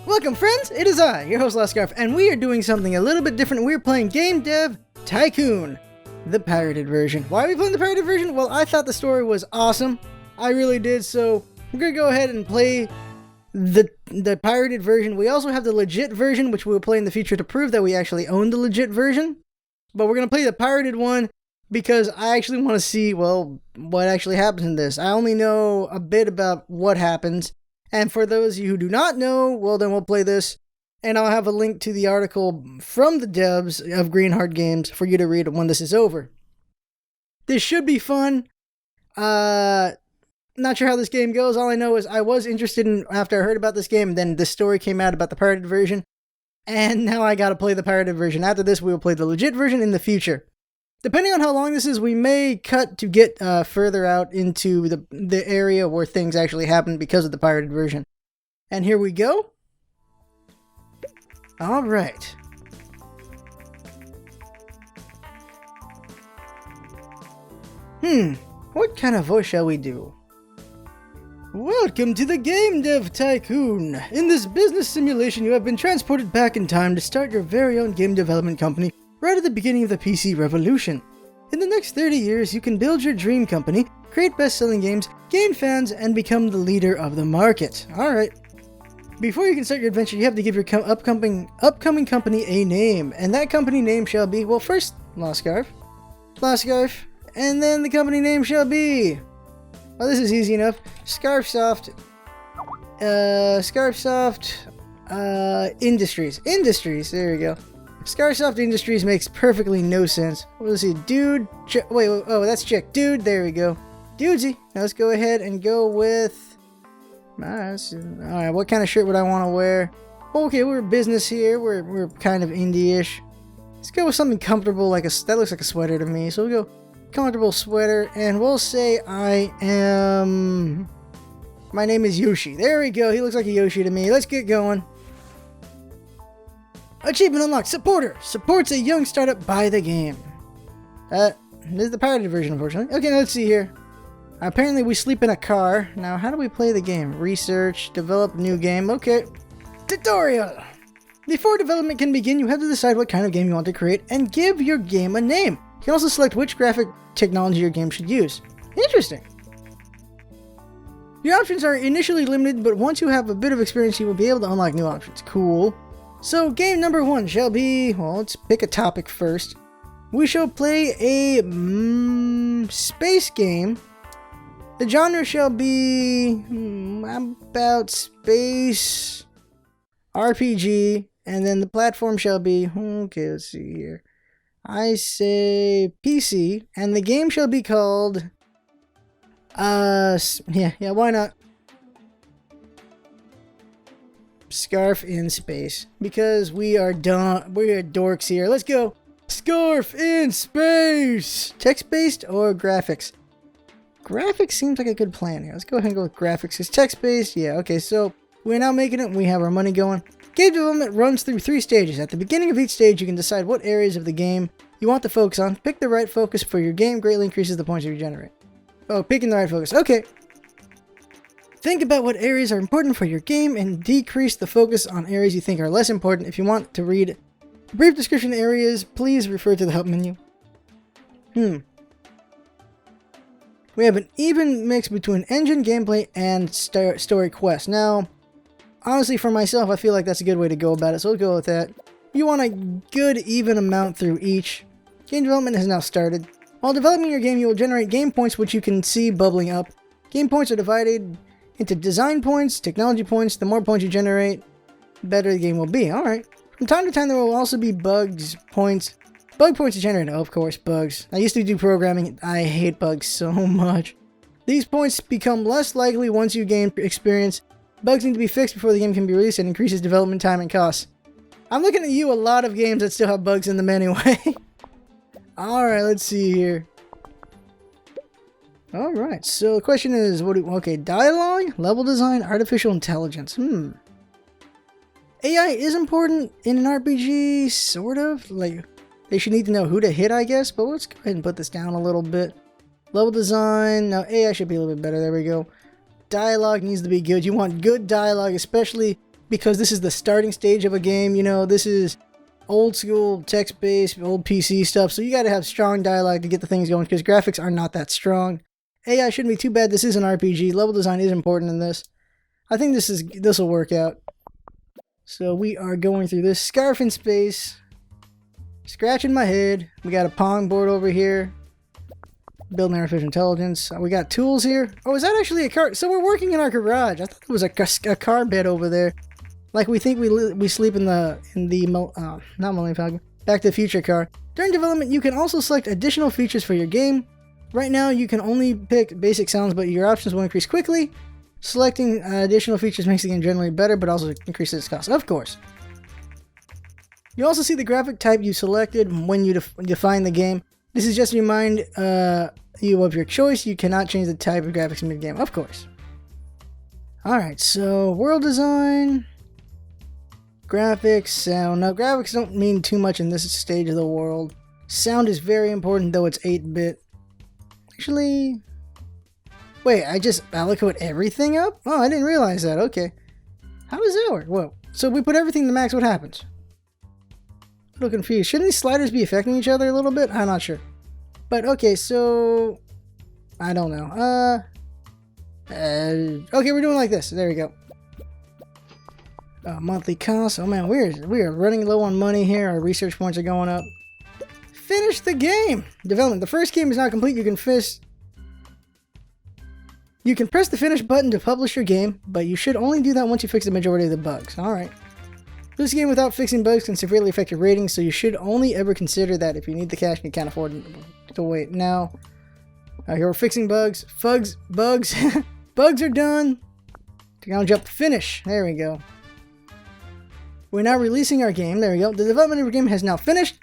Welcome friends, it is I, your host Lascarf, and we are doing something a little bit different. We're playing Game Dev Tycoon, the pirated version. Why are we playing the pirated version? Well, I thought the story was awesome. I really did, so we're gonna go ahead and play the pirated version. We also have the legit version, which we'll play in the future to prove that we actually own the legit version. But we're gonna play the pirated one because I actually want to see, well, what actually happens in this. I only know a bit about what happens. And for those of you who do not know, well, then we'll play this. And I'll have a link to the article from the devs of Greenheart Games for you to read when this is over. This should be fun. Not sure how this game goes. All I know is I was interested in after I heard about this game, and then this story came out about the pirated version. And now I gotta play the pirated version. After this, we will play the legit version in the future. Depending on how long this is, we may cut to get further out into the area where things actually happen because of the pirated version. And here we go. Alright. What kind of voice shall we do? Welcome to the Game Dev Tycoon! In this business simulation, you have been transported back in time to start your very own game development company right at the beginning of the PC revolution. In the next 30 years, you can build your dream company, create best-selling games, gain fans, and become the leader of the market. Alright. Before you can start your adventure, you have to give your upcoming company a name, and that company name shall be, well, first, Lascarf, and then the company name shall be, well, this is easy enough, Scarfsoft Industries, there we go. Scarfsoft Industries makes perfectly no sense. Let's see, dude, wait, oh, that's chick, dude, there we go. Dudesy. Now let's go ahead and go with, alright, what kind of shirt would I want to wear? Okay, we're business here, we're kind of indie-ish. Let's go with something comfortable, that looks like a sweater to me, so we'll go comfortable sweater, and we'll say my name is Yoshi. There we go, he looks like a Yoshi to me. Let's get going. Achievement unlocked. Supporter. Supports a young startup by the game. This is the pirated version, unfortunately. Okay, now let's see here. Apparently we sleep in a car. Now, how do we play the game? Research. Develop new game. Okay. Tutorial. Before development can begin, you have to decide what kind of game you want to create and give your game a name. You can also select which graphic technology your game should use. Interesting. Your options are initially limited, but once you have a bit of experience, you will be able to unlock new options. Cool. So game number one shall be, well, let's pick a topic first. We shall play a space game. The genre shall be about space RPG, and then the platform shall be, okay, let's see here. I say PC, and the game shall be called, yeah, why not? Scarf in space, because we are dorks here. Let's go. Scarf in space. Text-based or graphics? Graphics seems like a good plan here. Let's go ahead and go with graphics. It's text-based. Yeah, okay, so we're now making it. We have our money going. Game development runs through 3 stages. At the beginning of each stage, you can decide what areas of the game you want to focus on. Pick the right focus for your game. Greatly increases the points you generate. Oh, picking the right focus. Okay. Think about what areas are important for your game and decrease the focus on areas you think are less important. If you want to read a brief description of areas, please refer to the help menu. We have an even mix between engine, gameplay, and story quests. Now, honestly, for myself, I feel like that's a good way to go about it, so we'll go with that. You want a good, even amount through each. Game development has now started. While developing your game, you will generate game points, which you can see bubbling up. Game points are divided into design points, technology points. The more points you generate, the better the game will be. Alright. From time to time, there will also be bug points to generate. Oh, of course, bugs. I used to do programming. I hate bugs so much. These points become less likely once you gain experience. Bugs need to be fixed before the game can be released and increases development time and costs. I'm looking at you a lot of games that still have bugs in them anyway. Alright, let's see here. Alright, so the question is, okay, dialogue, level design, artificial intelligence. AI is important in an RPG, sort of. Like, they should need to know who to hit, I guess, but let's go ahead and put this down a little bit. Level design, now AI should be a little bit better, there we go. Dialogue needs to be good. You want good dialogue, especially because this is the starting stage of a game. You know, this is old school text-based, old PC stuff, so you gotta have strong dialogue to get the things going, because graphics are not that strong. AI shouldn't be too bad. This is an RPG. Level design is important in this. I think this will work out. So we are going through this. Scarf in space. Scratching my head. We got a Pong board over here. Building artificial intelligence. We got tools here. Oh, is that actually a car? So we're working in our garage. I thought it was a car bed over there. Like we think we sleep in the not Millennium Falcon, Back to the Future car. During development, you can also select additional features for your game. Right now, you can only pick basic sounds, but your options will increase quickly. Selecting additional features makes the game generally better, but also increases its cost, of course. You also see the graphic type you selected when you define the game. This is just to remind you of your choice. You cannot change the type of graphics mid-game, of course. Alright, so world design, graphics, sound. Now, graphics don't mean too much in this stage of the world. Sound is very important, though it's 8-bit. Actually, wait, I just allocate everything up? Oh, I didn't realize that. Okay. How does that work? Whoa. So we put everything to max, what happens? A little confused. Shouldn't these sliders be affecting each other a little bit? I'm not sure. But okay, so I don't know. Okay, we're doing like this. There we go. Monthly cost. Oh man, we are running low on money here. Our research points are going up. Finish the game. Development. The first game is not complete. You can press the finish button to publish your game, but you should only do that once you fix the majority of the bugs. Alright. This game without fixing bugs can severely affect your ratings, so you should only ever consider that if you need the cash and you can't afford to wait. Now, here we're fixing bugs. Bugs. Bugs are done. Technology up to finish. There we go. We're now releasing our game. There we go. The development of your game has now finished.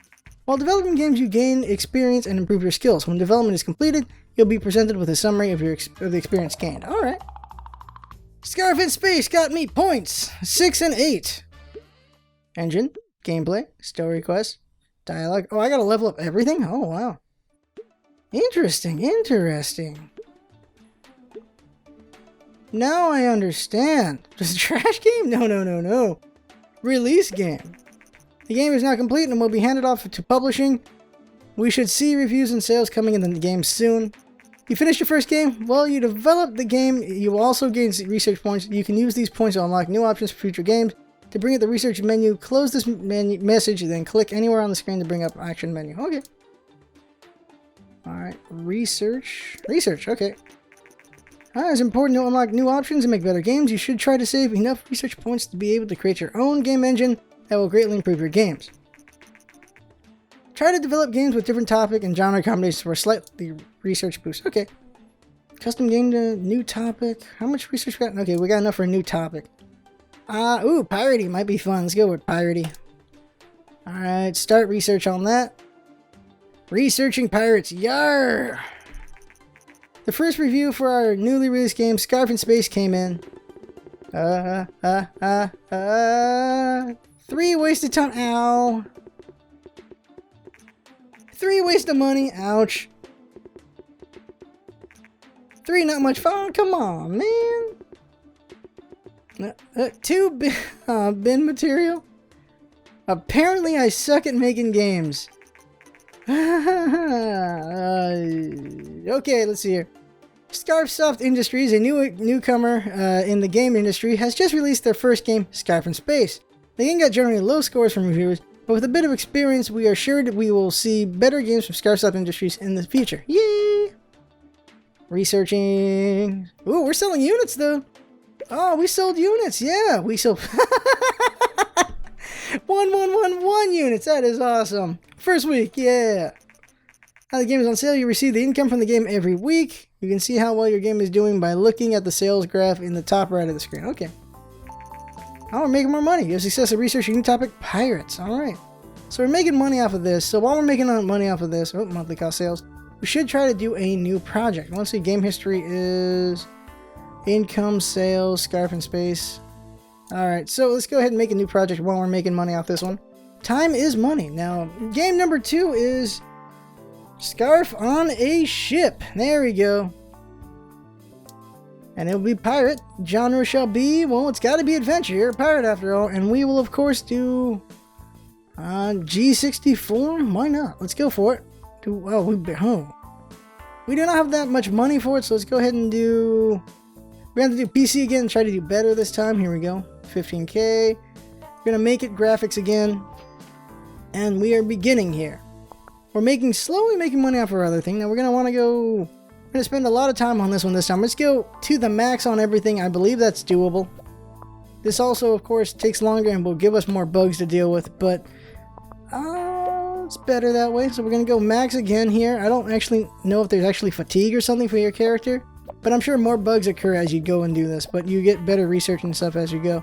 While developing games, you gain experience and improve your skills. When development is completed, you'll be presented with a summary of the experience gained. Alright. Scarf in Space got me points. 6 and 8. Engine, gameplay, story quest, dialogue. Oh, I gotta level up everything? Oh, wow. Interesting. Now I understand. Just a trash game? No. Release game. The game is now complete and will be handed off to publishing. We should see reviews and sales coming in the game soon. You finished your first game? Well, you developed the game. You will also gain research points. You can use these points to unlock new options for future games. To bring up the research menu, close this message, and then click anywhere on the screen to bring up action menu. Okay. Alright, research, okay. It's important to unlock new options and make better games. You should try to save enough research points to be able to create your own game engine that will greatly improve your games. Try to develop games with different topic and genre combinations for a slightly research boost. Okay. Custom game to new topic. How much research we got? Okay, we got enough for a new topic. Ooh, Piracy might be fun. Let's go with Piracy. Alright, start research on that. Researching pirates. Yarr! The first review for our newly released game, Scarf in Space, came in. 3 wasted time. Ow. 3 waste of money. Ouch. 3 not much fun. Come on, man. 2 bin material. Apparently I suck at making games. Okay, let's see here. Scarfsoft Industries, a newcomer in the game industry, has just released their first game, Scarf in Space. The game got generally low scores from reviewers, but with a bit of experience, we are sure that we will see better games from Scarfsoft Industries in the future. Yay! Researching. Ooh, we're selling units though. Oh, we sold units. Yeah, we sold 1111 units. That is awesome. First week, yeah. Now the game is on sale. You receive the income from the game every week. You can see how well your game is doing by looking at the sales graph in the top right of the screen. Okay. Oh, we're making more money. You have success at researching new topic, pirates. Alright. So we're making money off of this. So while we're making money off of this, monthly cost sales, we should try to do a new project. Let's see, game history is income, sales, Scarf in Space. Alright, so let's go ahead and make a new project while we're making money off this one. Time is money. Now, game number 2 is Scarf on a Ship. There we go. And it'll be pirate. Genre shall be, well, it's got to be adventure. You're a pirate after all. And we will, of course, do G64. Why not? Let's go for it. We do not have that much money for it, so let's go ahead and do... We're going to do PC again and try to do better this time. Here we go. 15K. We're going to make it graphics again. And we are beginning here. We're slowly making money off our other thing. Now we're going to want to go... We're going to spend a lot of time on this one this time. Let's go to the max on everything. I believe that's doable. This also, of course, takes longer and will give us more bugs to deal with, but it's better that way. So we're going to go max again here. I don't actually know if there's actually fatigue or something for your character, but I'm sure more bugs occur as you go and do this, but you get better research and stuff as you go.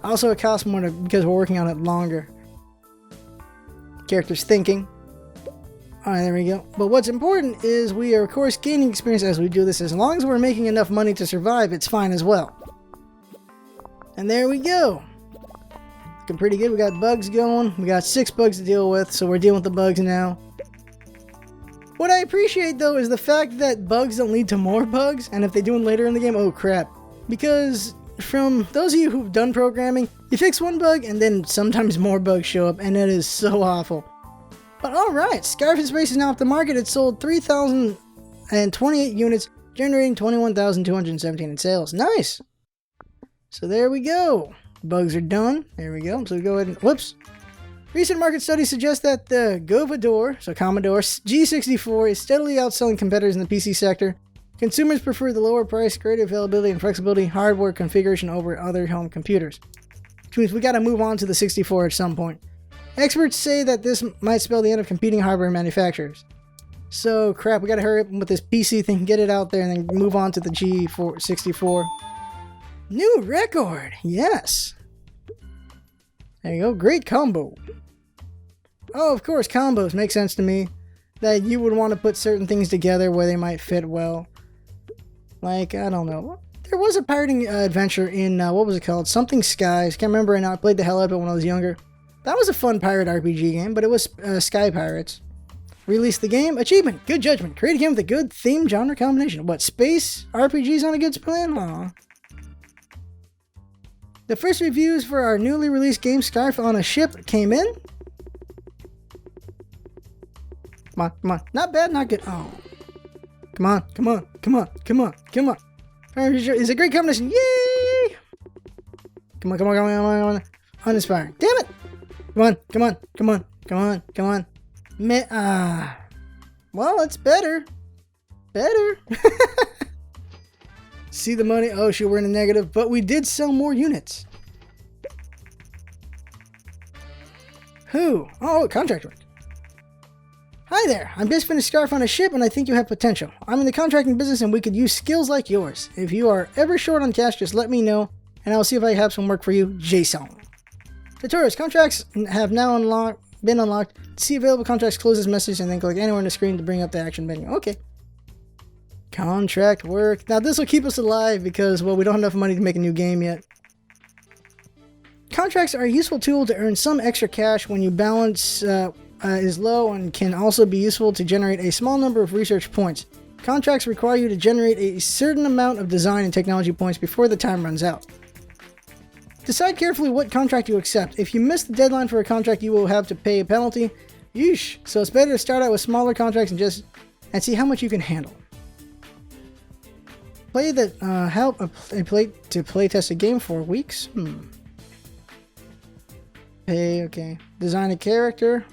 Also, it costs more because we're working on it longer. Character's thinking. Alright, there we go. But what's important is we are, of course, gaining experience as we do this. As long as we're making enough money to survive, it's fine as well. And there we go. Looking pretty good. We got bugs going. We got 6 bugs to deal with, so we're dealing with the bugs now. What I appreciate, though, is the fact that bugs don't lead to more bugs, and if they do them later in the game, oh crap. Because from those of you who've done programming, you fix one bug, and then sometimes more bugs show up, and it is so awful. But alright, Scarf in Space is now off the market. It sold 3,028 units, generating 21,217 in sales. Nice! So there we go. Bugs are done. There we go. So we go ahead and... Whoops! Recent market studies suggest that the Govador, so Commodore G64, is steadily outselling competitors in the PC sector. Consumers prefer the lower price, greater availability, and flexibility hardware configuration over other home computers. Which means we gotta move on to the 64 at some point. Experts say that this might spell the end of competing hardware manufacturers. So, crap, we gotta hurry up with this PC thing, get it out there, and then move on to the G64. New record! Yes! There you go, great combo. Oh, of course, combos make sense to me. That you would want to put certain things together where they might fit well. Like, I don't know. There was a pirating adventure in, what was it called? Something Skies. Can't remember right now. I played the hell out of it when I was younger. That was a fun pirate RPG game, but it was Sky Pirates. Release the game. Achievement. Good judgment. Create a game with a good theme genre combination. What, space RPGs on a good plan? Aw. The first reviews for our newly released game, Scarf on a Ship, came in. Come on, come on. Not bad, not good. Oh. Come on, come on, come on, come on, come on. It's a great combination. Yay! Come on, come on, come on, come on, come on. Uninspiring. Damn it! Come on, come on, come on, come on, come on. Well, it's better. Better. See the money? Oh, shoot, we're in a negative, but we did sell more units. Who? Oh, contract work. Hi there, I'm just finished Scarf on a Ship and I think you have potential. I'm in the contracting business and we could use skills like yours. If you are ever short on cash, just let me know and I'll see if I have some work for you. Jason. Tutorials. Contracts have now been unlocked. See available contracts, close this message, and then click anywhere on the screen to bring up the action menu. Okay. Contract work. Now this will keep us alive because, well, we don't have enough money to make a new game yet. Contracts are a useful tool to earn some extra cash when your balance is low and can also be useful to generate a small number of research points. Contracts require you to generate a certain amount of design and technology points before the time runs out. Decide carefully what contract you accept. If you miss the deadline for a contract, you will have to pay a penalty. Yeesh. So it's better to start out with smaller contracts and see how much you can handle. Play that help to playtest a game for weeks. Pay, okay. Design a character.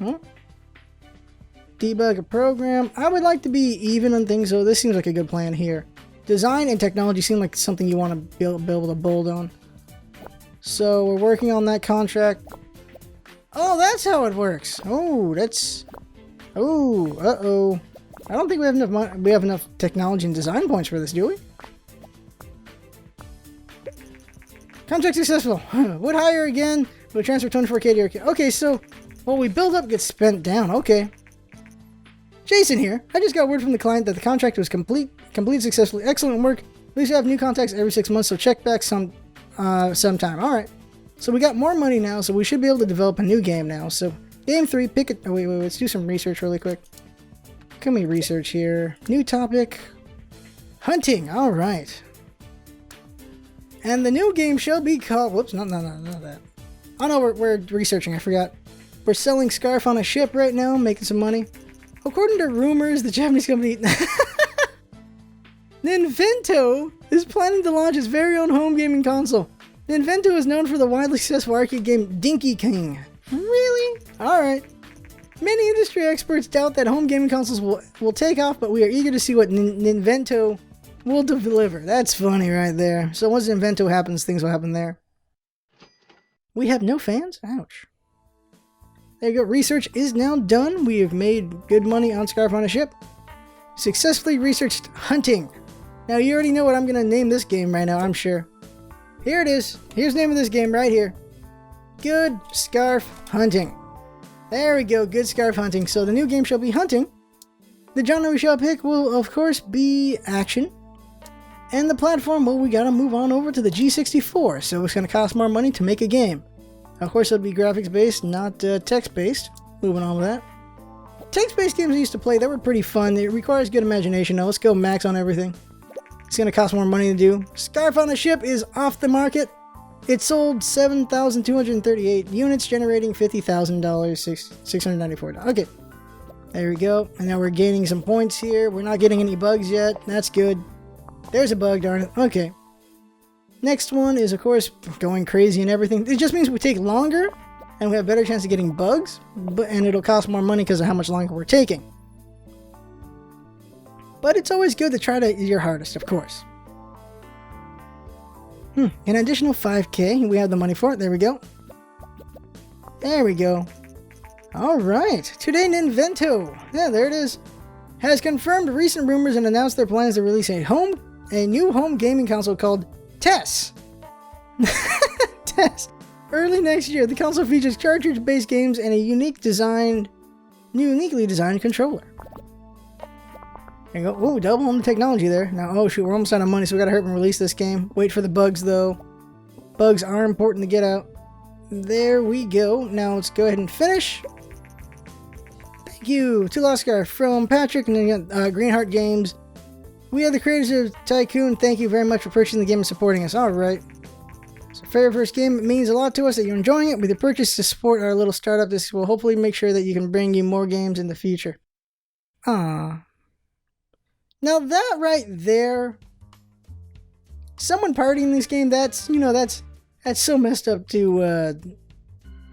Debug a program. I would like to be even on things, so this seems like a good plan here. Design and technology seem like something you want to be able to build on. So we're working on that contract. Oh, that's how it works. Oh, that's... Oh, uh-oh. I don't think we have enough money. We have enough technology and design points for this, do we? Contract successful. Would hire again. We'll transfer 24K to your account. Okay, so what we build up gets spent down. Okay. Jason here. I just got word from the client that the contract was completed successfully. Excellent work. We used to have new contacts every 6 months, so check back sometime. Alright. So we got more money now, so we should be able to develop a new game now. So game 3, pick it. Oh, wait, let's do some research really quick. Can we research here? New topic. Hunting. Alright. And the new game shall be called... Whoops, not that. Oh no, we're researching, I forgot. We're selling Scarf on a ship right now, making some money. According to rumors, the Japanese company... Ninvento is planning to launch its very own home gaming console. Ninvento is known for the widely successful arcade game Dinky King. Really? Alright. Many industry experts doubt that home gaming consoles will take off, but we are eager to see what Ninvento will deliver. That's funny right there. So once Ninvento happens, things will happen there. We have no fans? Ouch. There you go. Research is now done. We have made good money on Scarf on a Ship. Successfully researched hunting. Now you already know what I'm going to name this game right now, I'm sure. Here it is. Here's the name of this game right here. Good Scarf Hunting. There we go. Good Scarf Hunting. So the new game shall be hunting. The genre we shall pick will, of course, be action. And the platform, well, we gotta move on over to the G64. So it's going to cost more money to make a game. Of course, it'll be graphics-based, not text-based. Moving on with that. Text-based games I used to play, they were pretty fun. It requires good imagination. Now let's go max on everything. It's going to cost more money to do. Scarf on a Ship is off the market. It sold 7,238 units, generating $50,000, $694. Okay, there we go. And now we're gaining some points here. We're not getting any bugs yet. That's good. There's a bug, darn it. Okay. Next one is, of course, going crazy and everything. It just means we take longer, and we have a better chance of getting bugs, and it'll cost more money because of how much longer we're taking. But it's always good to try your hardest, of course. An additional 5K. We have the money for it. There we go. There we go. Alright. Today, Ninvento. Yeah, there it is. Has confirmed recent rumors and announced their plans to release a new home gaming console called TESS. TESS. Early next year, the console features cartridge-based games and a uniquely designed controller. There you go. Ooh, double on the technology there. Now, oh shoot, we're almost out of money, so we gotta hurry and release this game. Wait for the bugs, though. Bugs are important to get out. There we go. Now let's go ahead and finish. Thank you to Lost Scar from Patrick and Greenheart Games. We are the creators of Tycoon. Thank you very much for purchasing the game and supporting us. Alright. It's our very first game. It means a lot to us that you're enjoying it. With your purchase to support our little startup, this will hopefully make sure that you can bring you more games in the future. Ah. Now that right there, someone partying this game, that's so messed up to,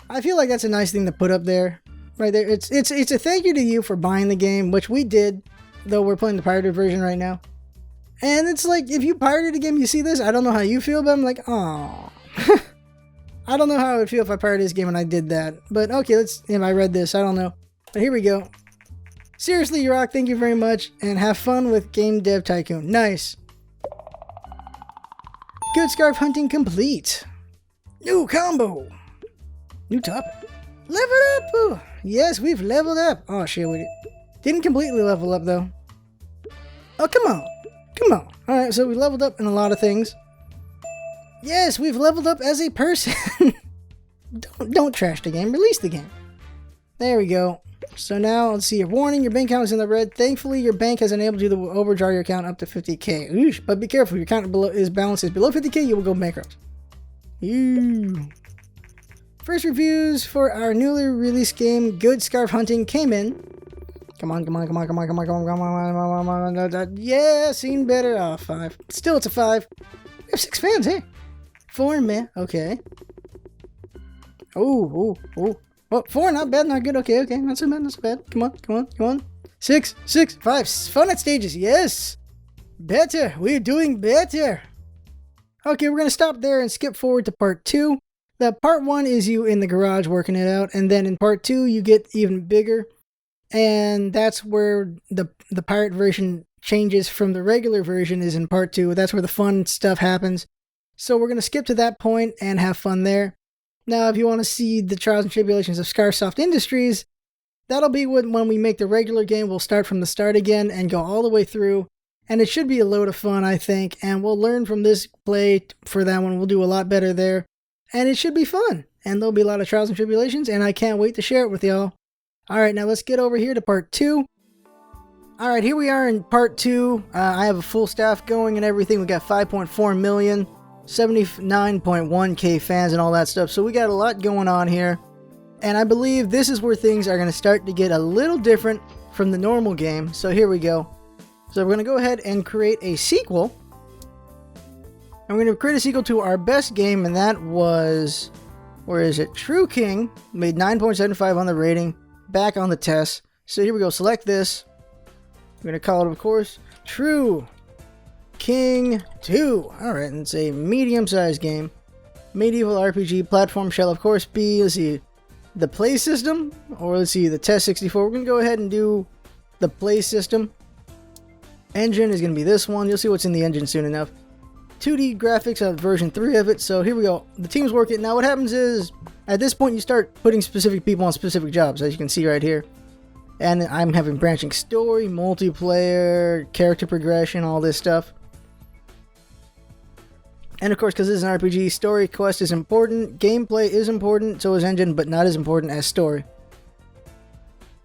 I feel like that's a nice thing to put up there. Right there. It's a thank you to you for buying the game, which we did, though we're playing the pirated version right now. And it's like, if you pirated a game, you see this, I don't know how you feel, but I'm like, oh. I don't know how I would feel if I pirated this game and I did that. But okay, if I read this, I don't know. But here we go. Seriously, you rock, thank you very much, and have fun with Game Dev Tycoon. Nice. Good Scarf Hunting complete. New combo. New topic. Level up! Ooh. Yes, we've leveled up. Oh shit, we didn't completely level up though. Oh, come on. Come on. Alright, so we leveled up in a lot of things. Yes, we've leveled up as a person. Don't trash the game. Release the game. There we go. So now, let's see. Your warning, your bank account is in the red. Thankfully, your bank has enabled you to overdraw your account up to 50K. Oosh, but be careful. Your account balance is below 50K, you will go bankrupt. Ew. First reviews for our newly released game, Good Scarf Hunting, came in. Come on. Yeah, seen better. Oh, 5. Still, it's a 5. We have 6 fans, hey. 4 meh. Okay. Oh. Oh, 4, not bad, not good. Okay, not so bad. Come on. 6, 5. Fun at stages, yes. Better. We're doing better. Okay, we're going to stop there and skip forward to part 2. The part 1 is you in the garage working it out, and then in part 2 you get even bigger, and that's where the pirate version changes from the regular version is in part 2. That's where the fun stuff happens. So we're going to skip to that point and have fun there. Now, if you want to see the trials and tribulations of Scarsoft Industries, that'll be when we make the regular game. We'll start from the start again and go all the way through. And it should be a load of fun, I think. And we'll learn from this play for that one. We'll do a lot better there. And it should be fun. And there'll be a lot of trials and tribulations. And I can't wait to share it with y'all. Alright, now let's get over here to part 2. Alright, here we are in part 2. I have a full staff going and everything. We got 5.4 million. 79.1k fans and all that stuff. So we got a lot going on here. And I believe this is where things are going to start to get a little different from the normal game. So here we go. So we're going to go ahead and create a sequel. And we're going to create a sequel to our best game, and that was, where is it? True King. Made 9.75 on the rating. Back on the test. So here we go. Select this. We're going to call it, of course, True King 2. Alright, and it's a medium-sized game. Medieval RPG platform shall, of course, be, let's see, the play system, or let's see, the test 64. We're going to go ahead and do the play system. Engine is going to be this one. You'll see what's in the engine soon enough. 2D graphics of version 3 of it. So here we go. The team's working. Now what happens is, at this point you start putting specific people on specific jobs, as you can see right here. And I'm having branching story, multiplayer, character progression, all this stuff. And of course, because this is an RPG, story quest is important, gameplay is important, so is engine, but not as important as story.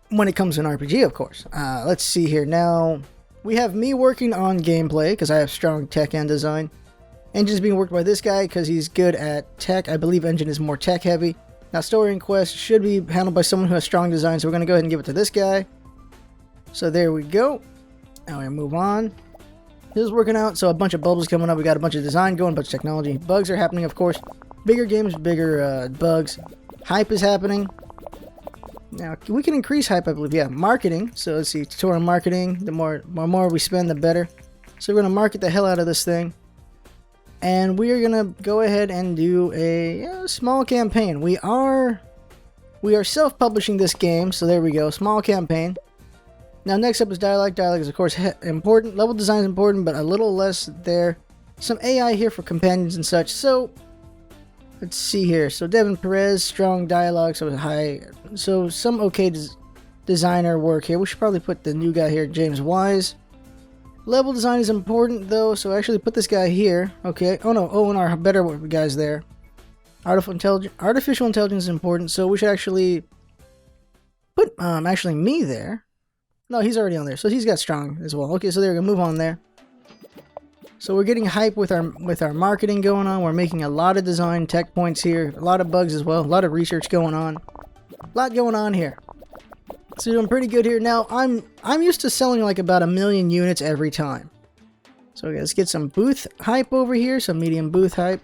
When it comes to an RPG, of course. Let's see here. Now, we have me working on gameplay, because I have strong tech and design. Engine's being worked by this guy, because he's good at tech. I believe engine is more tech heavy. Now, story and quest should be handled by someone who has strong design, so we're going to go ahead and give it to this guy. So there we go. Now we move on. This is working out, so a bunch of bubbles coming up. We got a bunch of design going, a bunch of technology. Bugs are happening, of course. Bigger games, bigger bugs. Hype is happening. Now, we can increase hype, I believe. Yeah, marketing. So let's see, tutorial marketing. The more we spend, the better. So we're going to market the hell out of this thing. And we are going to go ahead and do a small campaign. We are self-publishing this game, so there we go. Small campaign. Now, next up is dialogue. Dialogue is, of course, important. Level design is important, but a little less there. Some AI here for companions and such. So, let's see here. So, Devin Perez, strong dialogue, so high. So, some okay designer work here. We should probably put the new guy here, James Wise. Level design is important, though, so actually put this guy here. Okay. Oh, no. Oh, and our better guys there. Artificial intelligence is important, so we should actually put, actually me there. No, he's already on there, so he's got strong as well. Okay, so there we go. Move on there. So we're getting hype with our marketing going on. We're making a lot of design tech points here. A lot of bugs as well. A lot of research going on. A lot going on here. So doing pretty good here. Now, I'm used to selling like about 1 million units every time. So okay, let's get some booth hype over here. Some medium booth hype.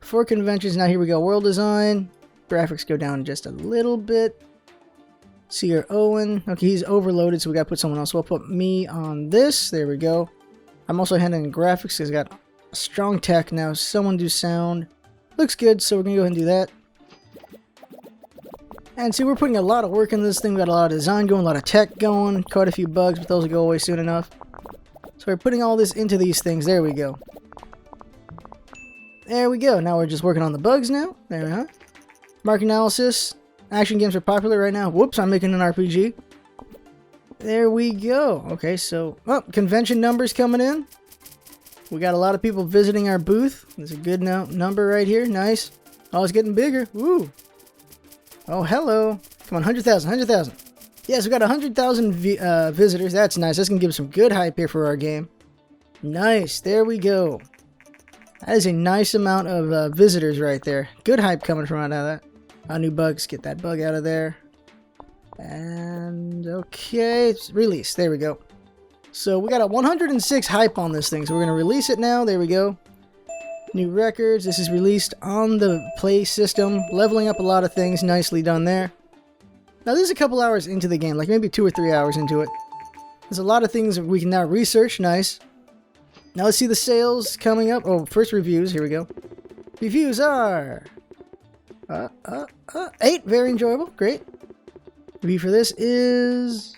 For conventions, now here we go. World design. Graphics go down just a little bit. See here, Owen. Okay, he's overloaded, so we gotta put someone else. We'll put me on this. There we go. I'm also handling graphics. He's got strong tech now. Someone do sound. Looks good, so we're gonna go ahead and do that. And see, we're putting a lot of work in this thing. We got a lot of design going, a lot of tech going. Quite a few bugs, but those will go away soon enough. So we're putting all this into these things. There we go. There we go. Now we're just working on the bugs now. There we are. Market analysis. Action games are popular right now. Whoops, I'm making an RPG. There we go. Okay, so, convention numbers coming in. We got a lot of people visiting our booth. There's a good number right here. Nice. Oh, it's getting bigger. Woo. Oh, hello. Come on, 100,000, 100,000. Yes, we got 100,000 visitors. That's nice. That's going to give some good hype here for our game. Nice. There we go. That is a nice amount of visitors right there. Good hype coming from out of that. New bugs. Get that bug out of there. And okay, it's released. There we go. So we got a 106 hype on this thing. So we're going to release it now. There we go. New records. This is released on the play system. Leveling up a lot of things. Nicely done there. Now this is a couple hours into the game. Like maybe 2 or 3 hours into it. There's a lot of things that we can now research. Nice. Now let's see the sales coming up. Oh, first reviews. Here we go. Reviews are 8. Very enjoyable. Great. Review for this is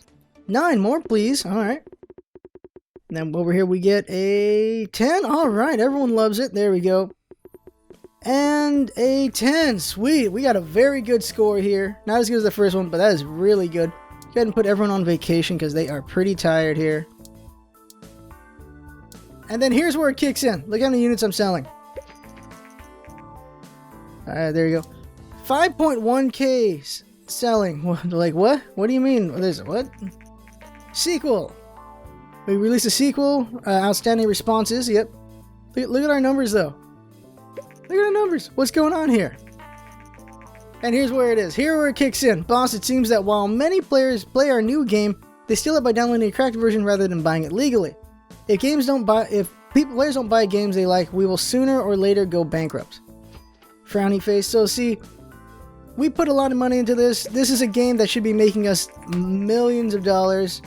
9 more, please. All right. And then over here we get a 10. All right. Everyone loves it. There we go. And a 10. Sweet. We got a very good score here. Not as good as the first one, but that is really good. Go ahead and put everyone on vacation because they are pretty tired here. And then here's where it kicks in. Look how many units I'm selling. There you go. 5.1k selling. Like what? What do you mean? There's what? Sequel. We released a sequel. Outstanding responses. Yep. Look at our numbers though. numbers. What's going on here? And here's where it is. Here where it kicks in. Boss, it seems that while many players play our new game, they steal it by downloading a cracked version rather than buying it legally. If players don't buy games they like, we will sooner or later go bankrupt. Frowny face. So see, we put a lot of money into this. This is a game that should be making us millions of dollars,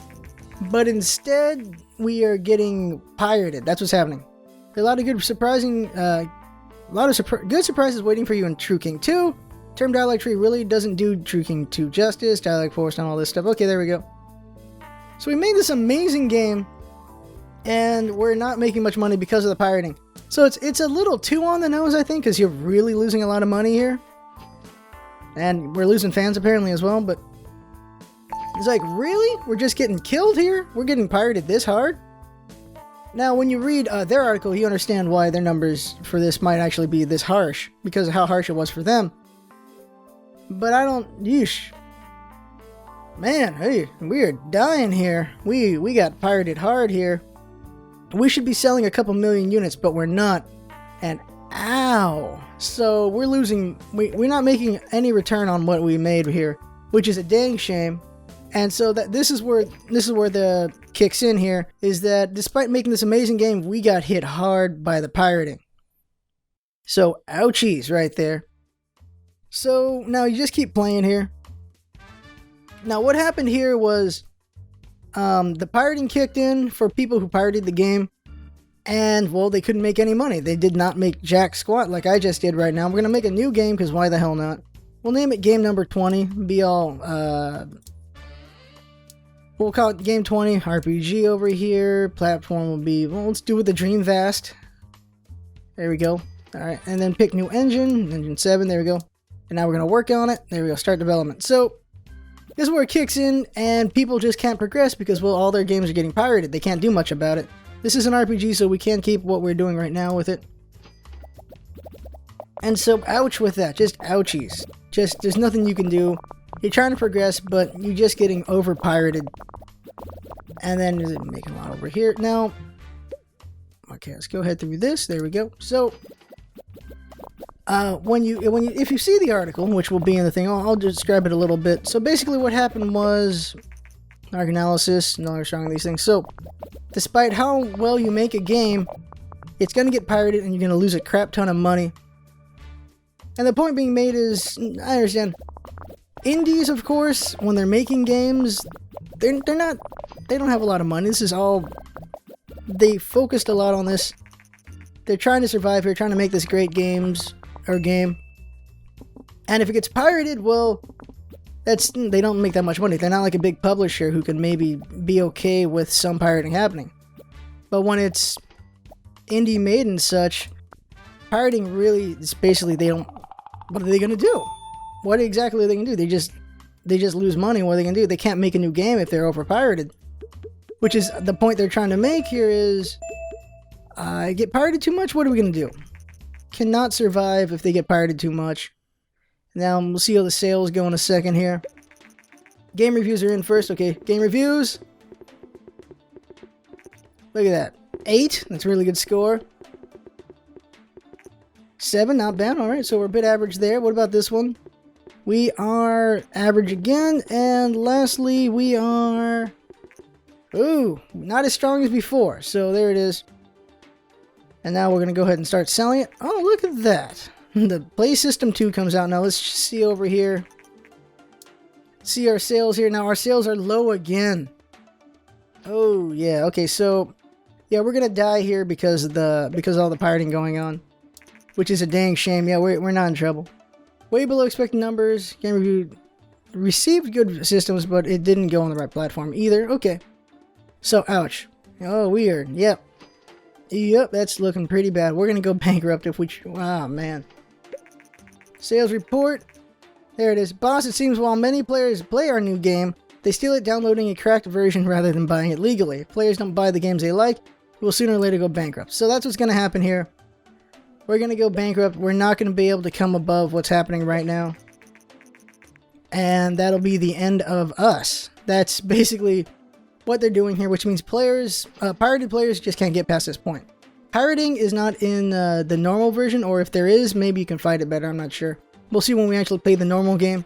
but instead we are getting pirated. That's what's happening. There are a lot of good good surprises waiting for you in True King 2. Term dialect tree really doesn't do True King 2 justice. Dialect forest and all this stuff. Okay, there we go. So we made this amazing game, and we're not making much money because of the pirating. So it's a little too on the nose, I think, because you're really losing a lot of money here. And we're losing fans apparently as well, but it's like, really? We're just getting killed here? We're getting pirated this hard? Now, when you read their article, you understand why their numbers for this might actually be this harsh, because of how harsh it was for them. But I don't... Yeesh. Man, hey, we are dying here. We got pirated hard here. We should be selling a couple million units, but we're not. And ow. So we're losing... We're not making any return on what we made here, which is a dang shame. And so this is where the kicks in here, is that despite making this amazing game, we got hit hard by the pirating. So ouchies right there. So now you just keep playing here. Now what happened here was the pirating kicked in for people who pirated the game, and well, they couldn't make any money. They did not make jack squat like I just did right now. We're gonna make a new game because why the hell not? We'll name it game number 20. Be all we'll call it game 20 RPG over here. Platform will be, well, let's do with the Dream Vast. There we go. All right, and then pick new engine 7. There we go. And now we're going to work on it. There we go. Start development. So this is where it kicks in, and people just can't progress because, well, all their games are getting pirated. They can't do much about it. This is an RPG, so we can't keep what we're doing right now with it. And so, ouch with that. Just ouchies. Just, there's nothing you can do. You're trying to progress, but you're just getting over-pirated. And then, making a lot over here. Now, okay, let's go ahead through this. There we go. So... if you see the article, which will be in the thing, I'll describe it a little bit. So basically what happened was, arc analysis, no longer strong on these things. So, despite how well you make a game, it's going to get pirated and you're going to lose a crap ton of money. And the point being made is, I understand, indies, of course, when they're making games, they don't have a lot of money. This is all, they focused a lot on this. They're trying to survive here, trying to make this great game. And if it gets pirated, well, they don't make that much money. They're not like a big publisher who can maybe be okay with some pirating happening. But when it's indie made and such, pirating really is basically, what are they going to do? What exactly are they going to do? They just lose money. What are they going to do? They can't make a new game if they're over pirated. Which is the point they're trying to make here is, get pirated too much, what are we going to do? Cannot survive if they get pirated too much. Now, we'll see how the sales go in a second here. Game reviews are in first. Okay, game reviews. Look at that. 8, that's a really good score. 7, not bad. Alright, so we're a bit average there. What about this one? We are average again. And lastly, we are... Ooh, not as strong as before. So there it is. And now we're going to go ahead and start selling it. Oh, look at that. The Play System 2 comes out. Now let's see over here. See our sales here. Now our sales are low again. Oh, yeah. Okay, so... Yeah, we're going to die here because of all the pirating going on. Which is a dang shame. Yeah, we're not in trouble. Way below expected numbers. Game review received good systems, but it didn't go on the right platform either. Okay. So, ouch. Oh, weird. Yep. Yep, that's looking pretty bad. We're going to go bankrupt if we... Oh, man. Sales report. There it is. Boss, it seems while many players play our new game, they steal it downloading a cracked version rather than buying it legally. If players don't buy the games they like, we'll sooner or later go bankrupt. So that's what's going to happen here. We're going to go bankrupt. We're not going to be able to come above what's happening right now. And that'll be the end of us. That's basically... what they're doing here, which means pirated players just can't get past this point. Pirating is not in the normal version, or if there is, maybe you can fight it better. I'm not sure. We'll see when we actually play the normal game.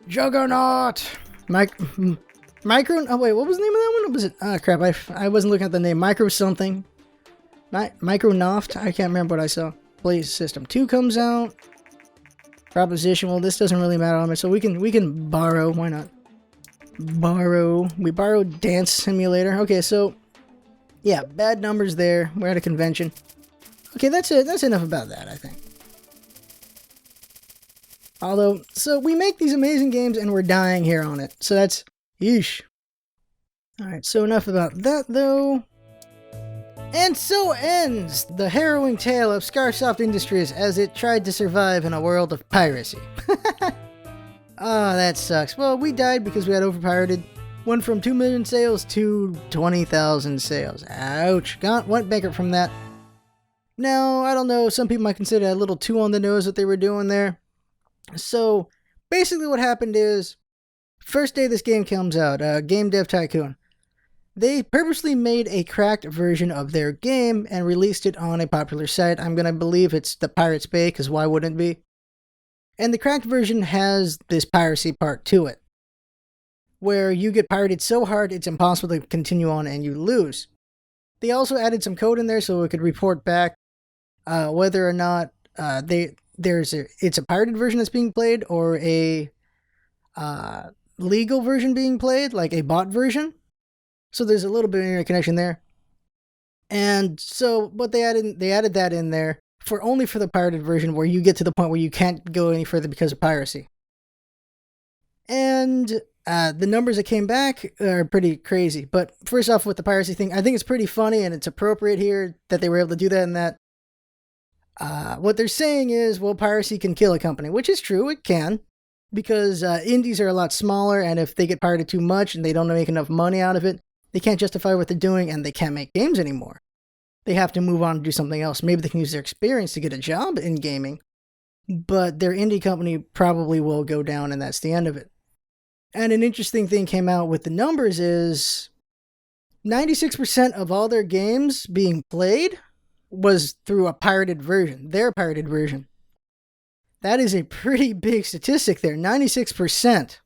Juggernaut! Micro... Oh, wait, what was the name of that one? What was it? Ah, crap. I wasn't looking at the name. Micro something. Micronaut? I can't remember what I saw. Play System 2 comes out. Proposition. Well, this doesn't really matter on me, so we can borrow. Why not? Borrow. We borrowed Dance Simulator. Okay, so... Yeah, bad numbers there. We're at a convention. Okay, that's it. That's enough about that, I think. Although, so we make these amazing games and we're dying here on it. So that's... Yeesh. Alright, so enough about that, though. And so ends the harrowing tale of Scarsoft Industries as it tried to survive in a world of piracy. Ah, that sucks. Well, we died because we had overpirated. Went from 2 million sales to 20,000 sales. Ouch. Went bankrupt from that. Now, I don't know, some people might consider that a little too on the nose what they were doing there. So, basically what happened is, first day this game comes out, Game Dev Tycoon. They purposely made a cracked version of their game and released it on a popular site. I'm gonna believe it's the Pirates Bay, because why wouldn't it be? And the cracked version has this piracy part to it, where you get pirated so hard it's impossible to continue on and you lose. They also added some code in there so it could report back whether or not it's a pirated version that's being played or a legal version being played, like a bot version. So there's a little bit of interconnection there. And so what they added that in there only for the pirated version, where you get to the point where you can't go any further because of piracy. And the numbers that came back are pretty crazy. But first off, with the piracy thing, I think it's pretty funny and it's appropriate here that they were able to do that, and that what they're saying is, well, piracy can kill a company, which is true, it can. Because indies are a lot smaller, and if they get pirated too much and they don't make enough money out of it, they can't justify what they're doing and they can't make games anymore. They have to move on and do something else. Maybe they can use their experience to get a job in gaming, but their indie company probably will go down, and that's the end of it. And an interesting thing came out with the numbers is 96% of all their games being played was through a pirated version, their pirated version. That is a pretty big statistic there, 96%.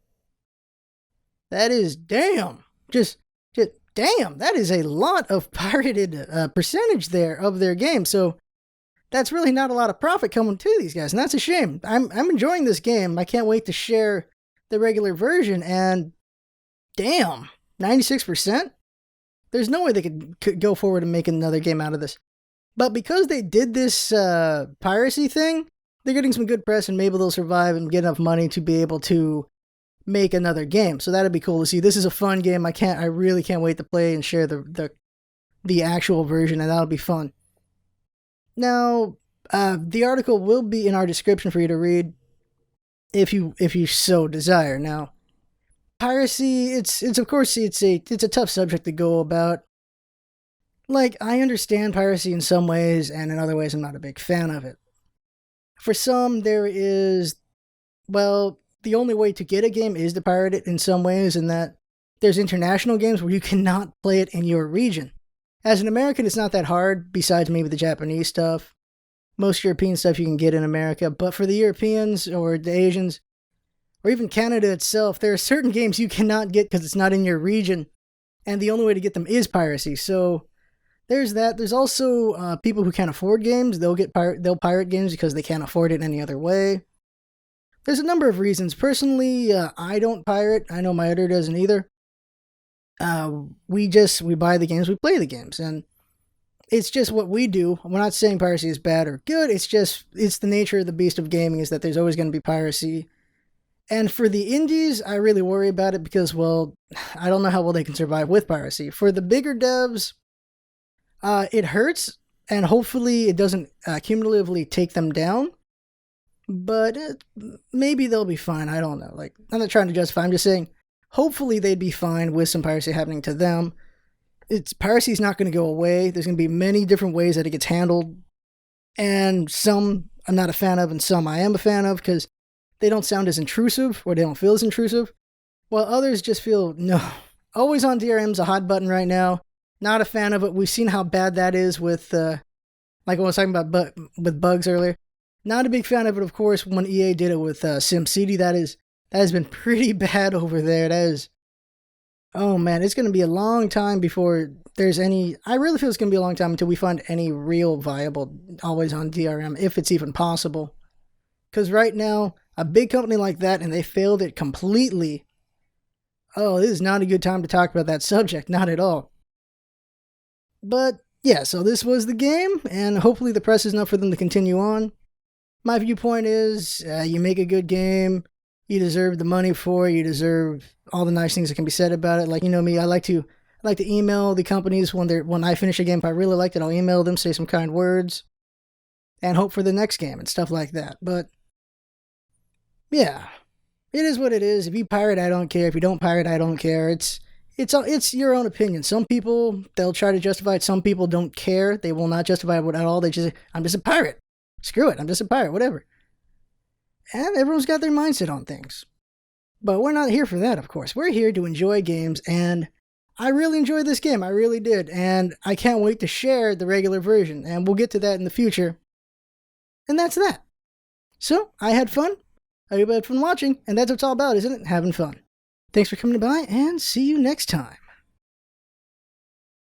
That is damn. Just damn, that is a lot of pirated percentage there of their game. So that's really not a lot of profit coming to these guys, and that's a shame. I'm enjoying this game. I can't wait to share the regular version, and damn, 96%? There's no way they could go forward and make another game out of this. But because they did this piracy thing, they're getting some good press, and maybe they'll survive and get enough money to be able to make another game. So that'd be cool to see. This is a fun game. I really can't wait to play and share the actual version, and that'll be fun. Now, the article will be in our description for you to read if you so desire. Now, piracy, it's of course it's a tough subject to go about. Like, I understand piracy in some ways, and in other ways I'm not a big fan of it. For some, there is, well, the only way to get a game is to pirate it in some ways, in that there's international games where you cannot play it in your region. As an American, it's not that hard, besides maybe the Japanese stuff. Most European stuff you can get in America, but for the Europeans or the Asians, or even Canada itself, there are certain games you cannot get because it's not in your region, and the only way to get them is piracy. So there's that. There's also people who can't afford games. They'll pirate games because they can't afford it any other way. There's a number of reasons. Personally, I don't pirate. I know my editor doesn't either. We buy the games, we play the games, and it's just what we do. We're not saying piracy is bad or good. It's the nature of the beast of gaming, is that there's always going to be piracy. And for the indies, I really worry about it because, well, I don't know how well they can survive with piracy. For the bigger devs, it hurts, and hopefully it doesn't cumulatively take them down. But maybe they'll be fine. I don't know. Like, I'm not trying to justify. I'm just saying, hopefully they'd be fine with some piracy happening to them. Piracy's not going to go away. There's going to be many different ways that it gets handled. And some I'm not a fan of, and some I am a fan of, because they don't sound as intrusive, or they don't feel as intrusive. While others just feel, no. Always on DRM's a hot button right now. Not a fan of it. We've seen how bad that is with, like I was talking about with bugs earlier. Not a big fan of it, of course, when EA did it with SimCity. That has been pretty bad over there. That is, oh man, it's going to be a long time before there's any. I really feel it's going to be a long time until we find any real viable always on DRM, if it's even possible. Because right now, a big company like that, and they failed it completely. Oh, this is not a good time to talk about that subject. Not at all. But yeah, so this was the game, and hopefully the press is enough for them to continue on. My viewpoint is, you make a good game, you deserve the money for it, you deserve all the nice things that can be said about it. Like, you know me, I like to email the companies when I finish a game. If I really liked it, I'll email them, say some kind words, and hope for the next game and stuff like that. But yeah, it is what it is. If you pirate, I don't care. If you don't pirate, I don't care. It's your own opinion. Some people, they'll try to justify it. Some people don't care. They will not justify it at all. They just say, I'm just a pirate. Screw it. I'm just a pirate. Whatever. And everyone's got their mindset on things. But we're not here for that, of course. We're here to enjoy games, and I really enjoyed this game. I really did. And I can't wait to share the regular version, and we'll get to that in the future. And that's that. So, I had fun. I hope you had fun watching, and that's what it's all about, isn't it? Having fun. Thanks for coming by, and see you next time.